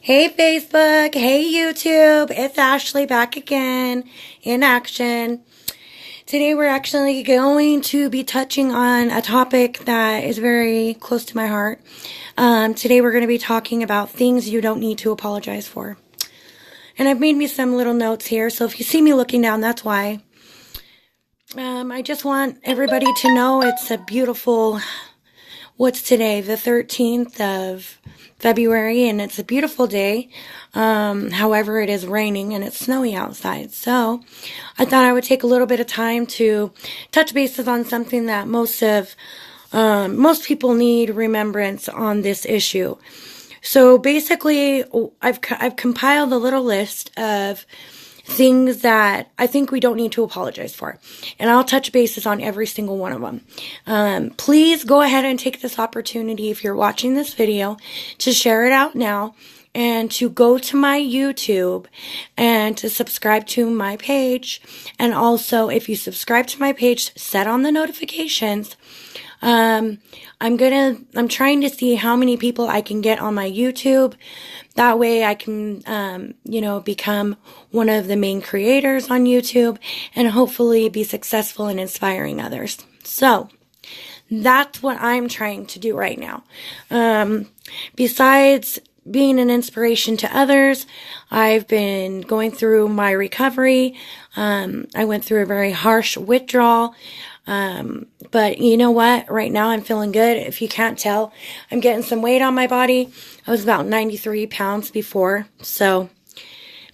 Hey Facebook, hey YouTube, it's Ashley back again in action. Today we're actually going to be touching on a topic that is very close to my heart. Today we're going to be talking about things you don't need to apologize for. And I've made me some little notes here, so if you see me looking down, that's why. I just want everybody to know it's a beautiful, what's today, the 13th of February, and it's a beautiful day. However, it is raining and it's snowy outside. So I thought I would take a little bit of time to touch bases on something that most people need remembrance on this issue. So basically, I've compiled a little list of things that I think we don't need to apologize for. And I'll touch bases on every single one of them. Please go ahead and take this opportunity, if you're watching this video, to share it out now and to go to my YouTube and to subscribe to my page. And also, if you subscribe to my page, set on the notifications. I'm trying to see how many people I can get on my YouTube. That way I can, become one of the main creators on YouTube and hopefully be successful in inspiring others. So that's what I'm trying to do right now. Besides being an inspiration to others, I've been going through my recovery. I went through a very harsh withdrawal. But you know what? Right now I'm feeling good. If you can't tell, I'm getting some weight on my body. I was about 93 pounds before. So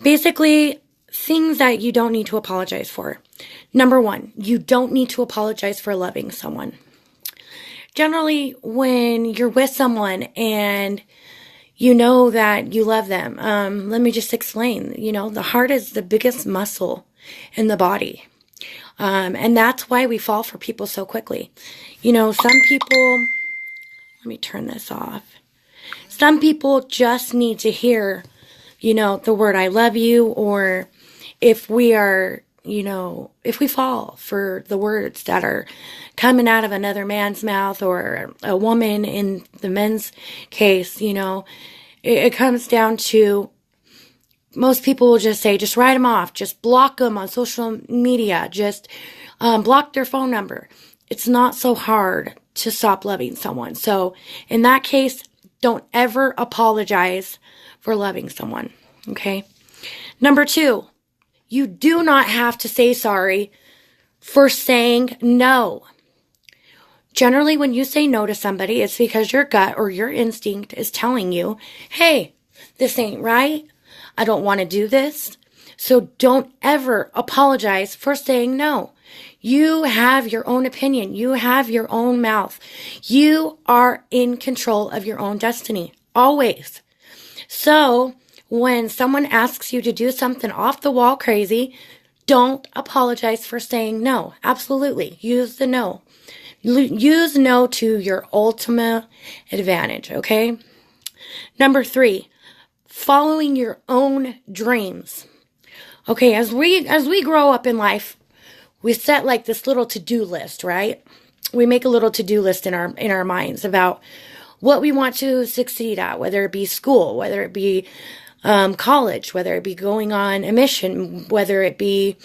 basically, things that you don't need to apologize for. Number one, you don't need to apologize for loving someone. Generally, when you're with someone and you know that you love them, let me just explain. The heart is the biggest muscle in the body. And that's why we fall for people so quickly. Some people, let me turn this off. Some people just need to hear, the word I love you, or if we are, if we fall for the words that are coming out of another man's mouth or a woman in the men's case, it comes down to most people will just say, just write them off, just block them on social media, just block their phone number. It's not so hard to stop loving someone. So in that case, don't ever apologize for loving someone, okay? Number two, you do not have to say sorry for saying no. Generally, when you say no to somebody, it's because your gut or your instinct is telling you, hey, this ain't right. I don't want to do this. So don't ever apologize for saying no. You have your own opinion. You have your own mouth. You are in control of your own destiny. Always. So when someone asks you to do something off the wall crazy, don't apologize for saying no. Absolutely. Use the no. Use no to your ultimate advantage. Okay. Number three. Following your own dreams. Okay, as we grow up in life, we set like this little to-do list, right? We make a little to-do list in our minds about what we want to succeed at, whether it be school, whether it be college, whether it be going on a mission, whether it be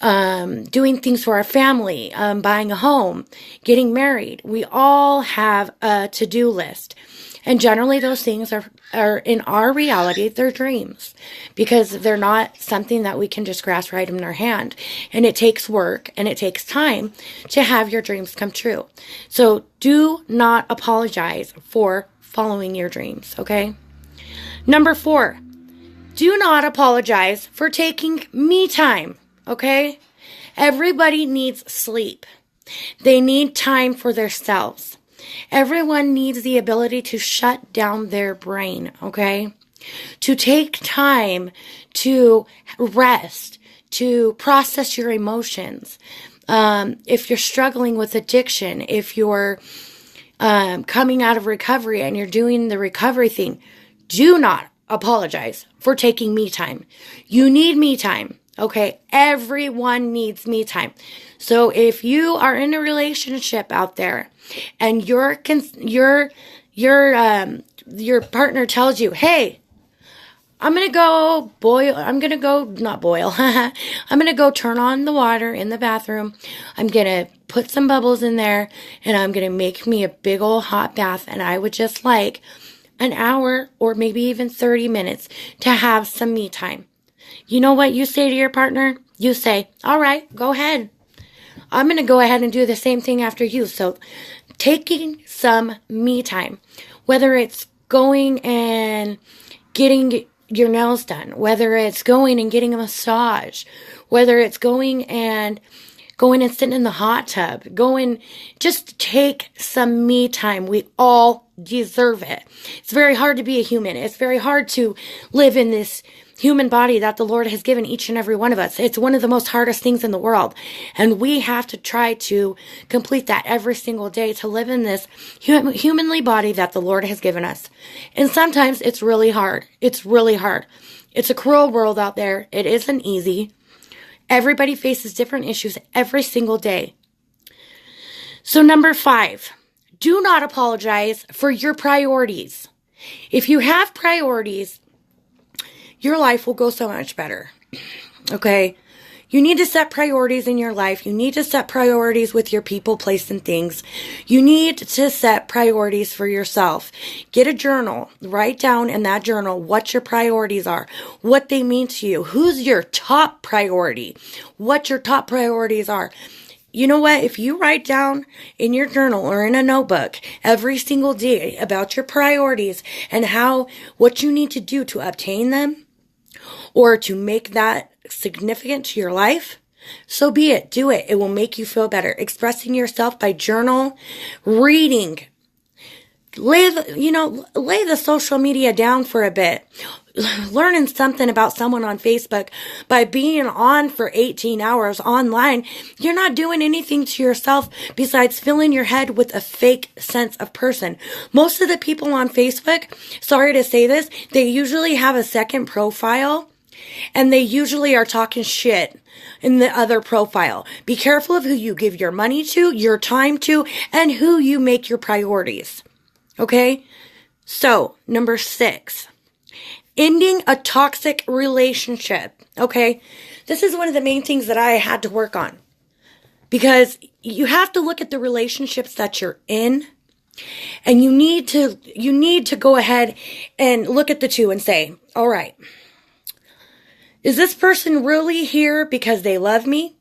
doing things for our family, buying a home, getting married. We all have a to-do list. And generally those things are in our reality, they're dreams, because they're not something that we can just grasp right in our hand. And it takes work and it takes time to have your dreams come true. So do not apologize for following your dreams, okay? Number four, do not apologize for taking me time, okay? Everybody needs sleep. They need time for themselves. Everyone needs the ability to shut down their brain, okay? To take time to rest, to process your emotions. If you're struggling with addiction, if you're coming out of recovery and you're doing the recovery thing, do not apologize for taking me time. You need me time. Okay, everyone needs me time. So if you are in a relationship out there and your partner tells you, hey, I'm going to go boil. I'm going to go, not boil. I'm going to go turn on the water in the bathroom. I'm going to put some bubbles in there and I'm going to make me a big old hot bath. And I would just like an hour or maybe even 30 minutes to have some me time. You know what you say to your partner? You say, all right, go ahead. I'm going to go ahead and do the same thing after you. So taking some me time, whether it's going and getting your nails done, whether it's going and getting a massage, whether it's going and sitting in the hot tub, just take some me time. We all deserve it. It's very hard to be a human. It's very hard to live in this human body that the Lord has given each and every one of us. It's one of the most hardest things in the world. And we have to try to complete that every single day to live in this humanly body that the Lord has given us. And sometimes it's really hard. It's really hard. It's a cruel world out there. It isn't easy. Everybody faces different issues every single day. So 5, do not apologize for your priorities. If you have priorities, your life will go so much better. Okay? You need to set priorities in your life. You need to set priorities with your people, place, and things. You need to set priorities for yourself. Get a journal. Write down in that journal what your priorities are, what they mean to you, who's your top priority, what your top priorities are. You know what? If you write down in your journal or in a notebook every single day about your priorities and what you need to do to obtain them, or to make that significant to your life, so be it. Do it. It will make you feel better. Expressing yourself by journal, reading. Lay the social media down for a bit. Learning something about someone on Facebook by being on for 18 hours online, you're not doing anything to yourself besides filling your head with a fake sense of person. Most of the people on Facebook, sorry to say this, they usually have a second profile and they usually are talking shit in the other profile. Be careful of who you give your money to, your time to, and who you make your priorities. Okay? So, 6. Ending a toxic relationship. Okay? This is one of the main things that I had to work on. Because you have to look at the relationships that you're in. And you need to go ahead and look at the two and say, all right, is this person really here because they love me?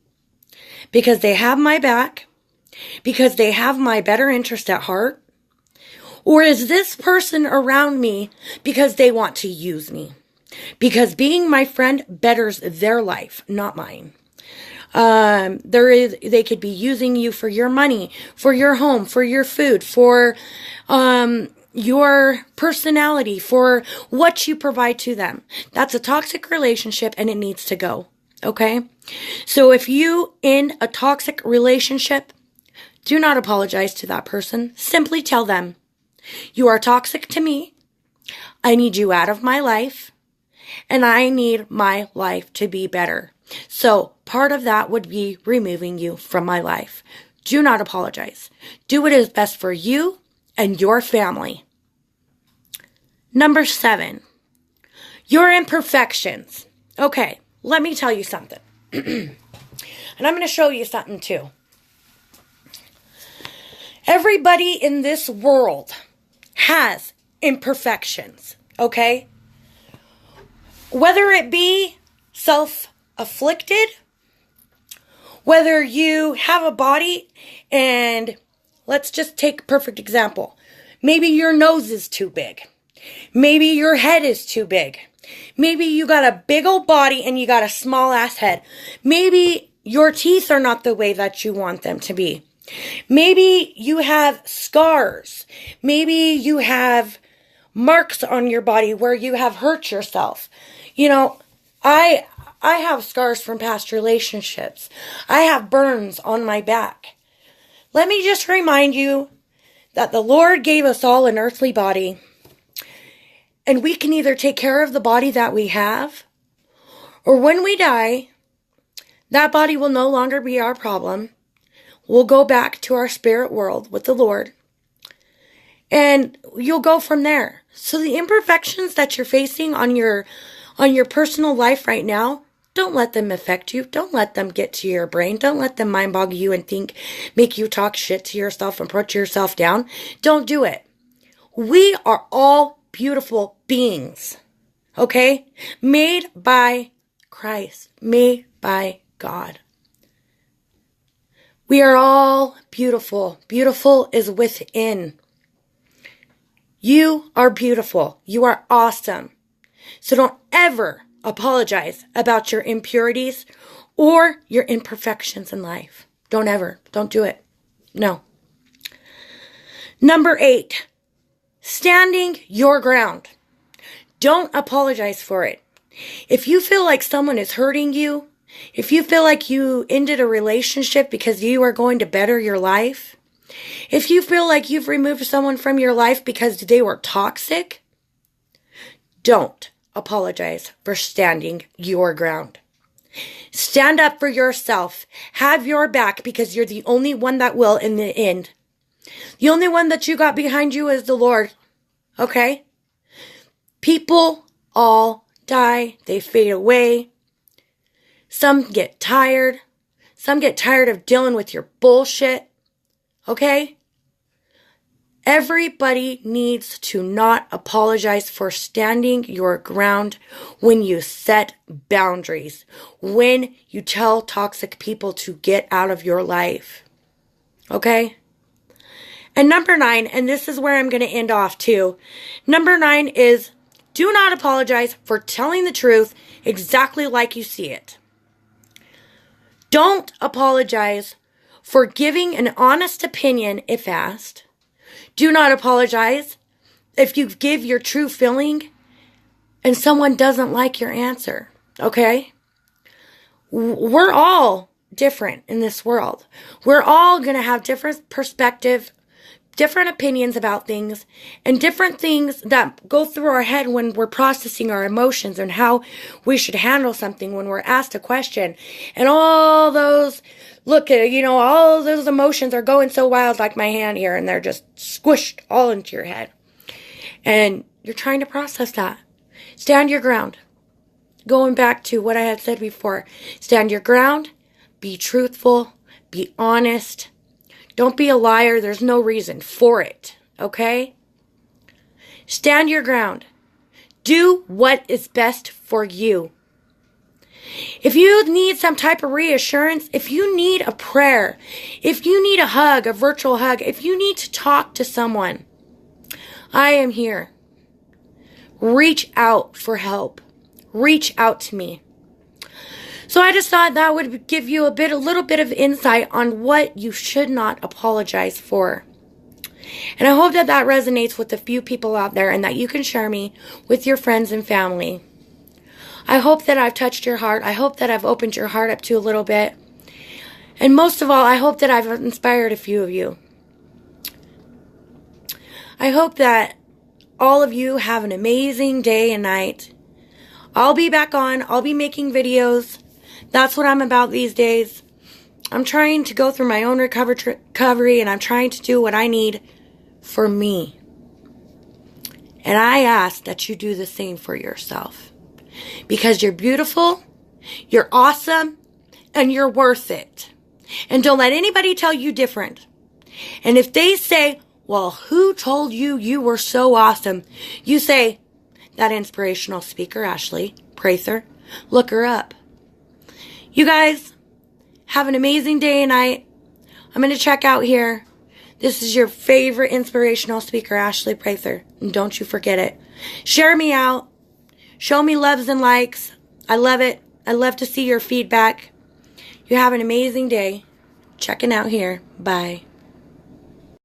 Because they have my back? Because they have my better interest at heart? Or is this person around me because they want to use me? Because being my friend betters their life, not mine. They could be using you for your money, for your home, for your food, for, your personality, for what you provide to them. That's a toxic relationship and it needs to go. Okay? So if you in a toxic relationship, do not apologize to that person. Simply tell them, you are toxic to me. I need you out of my life and I need my life to be better. So part of that would be removing you from my life. Do not apologize. Do what is best for you and your family. 7, your imperfections. Okay, let me tell you something. And I'm going to show you something too. Everybody in this world has imperfections, okay? Whether it be self-afflicted, whether you have a body and let's just take a perfect example. Maybe your nose is too big. Maybe your head is too big. Maybe you got a big old body and you got a small ass head. Maybe your teeth are not the way that you want them to be. Maybe you have scars. Maybe you have marks on your body where you have hurt yourself. You know, I have scars from past relationships. I have burns on my back. Let me just remind you that the Lord gave us all an earthly body. And we can either take care of the body that we have, or when we die, that body will no longer be our problem. We'll go back to our spirit world with the Lord. and you'll go from there. So the imperfections that you're facing on your personal life right now, don't let them affect you. Don't let them get to your brain. Don't let them mind boggle you and make you talk shit to yourself and put yourself down. Don't do it. We are all beautiful beings. Okay? Made by Christ. Made by God. We are all beautiful. Beautiful is within. You are beautiful. You are awesome. So don't ever apologize about your impurities or your imperfections in life. Don't ever. Don't do it. No. Number 8, standing your ground. Don't apologize for it. If you feel like someone is hurting you, if you feel like you ended a relationship because you are going to better your life, if you feel like you've removed someone from your life because they were toxic, don't apologize for standing your ground. Stand up for yourself. Have your back, because you're the only one that will in the end. The only one that you got behind you is the Lord. Okay? People all die. They fade away. Some get tired. Some get tired of dealing with your bullshit. Okay? Everybody needs to not apologize for standing your ground when you set boundaries, when you tell toxic people to get out of your life. Okay? And number 9, and this is where I'm going to end off too. Number 9 is, do not apologize for telling the truth exactly like you see it. Don't apologize for giving an honest opinion if asked. Do not apologize if you give your true feeling and someone doesn't like your answer, okay? We're all different in this world. We're all going to have different perspective, different opinions about things, and different things that go through our head when we're processing our emotions and how we should handle something when we're asked a question. And all those, all those emotions are going so wild, like my hand here, and they're just squished all into your head. And you're trying to process that. Stand your ground. Going back to what I had said before, stand your ground, be truthful, be honest. Don't be a liar. There's no reason for it, okay? Stand your ground. Do what is best for you. If you need some type of reassurance, if you need a prayer, if you need a hug, a virtual hug, if you need to talk to someone, I am here. Reach out for help. Reach out to me. So I just thought that would give you a little bit of insight on what you should not apologize for. And I hope that resonates with a few people out there and that you can share me with your friends and family. I hope that I've touched your heart. I hope that I've opened your heart up to a little bit. And most of all, I hope that I've inspired a few of you. I hope that all of you have an amazing day and night. I'll be back on. I'll be making videos. That's what I'm about these days. I'm trying to go through my own recovery, and I'm trying to do what I need for me. And I ask that you do the same for yourself. Because you're beautiful, you're awesome, and you're worth it. And don't let anybody tell you different. And if they say, well, who told you you were so awesome? You say, that inspirational speaker, Ashley Prather. Look her up. You guys, have an amazing day and night. I'm going to check out here. This is your favorite inspirational speaker, Ashley Prather. And don't you forget it. Share me out. Show me loves and likes. I love it. I love to see your feedback. You have an amazing day. Checking out here. Bye.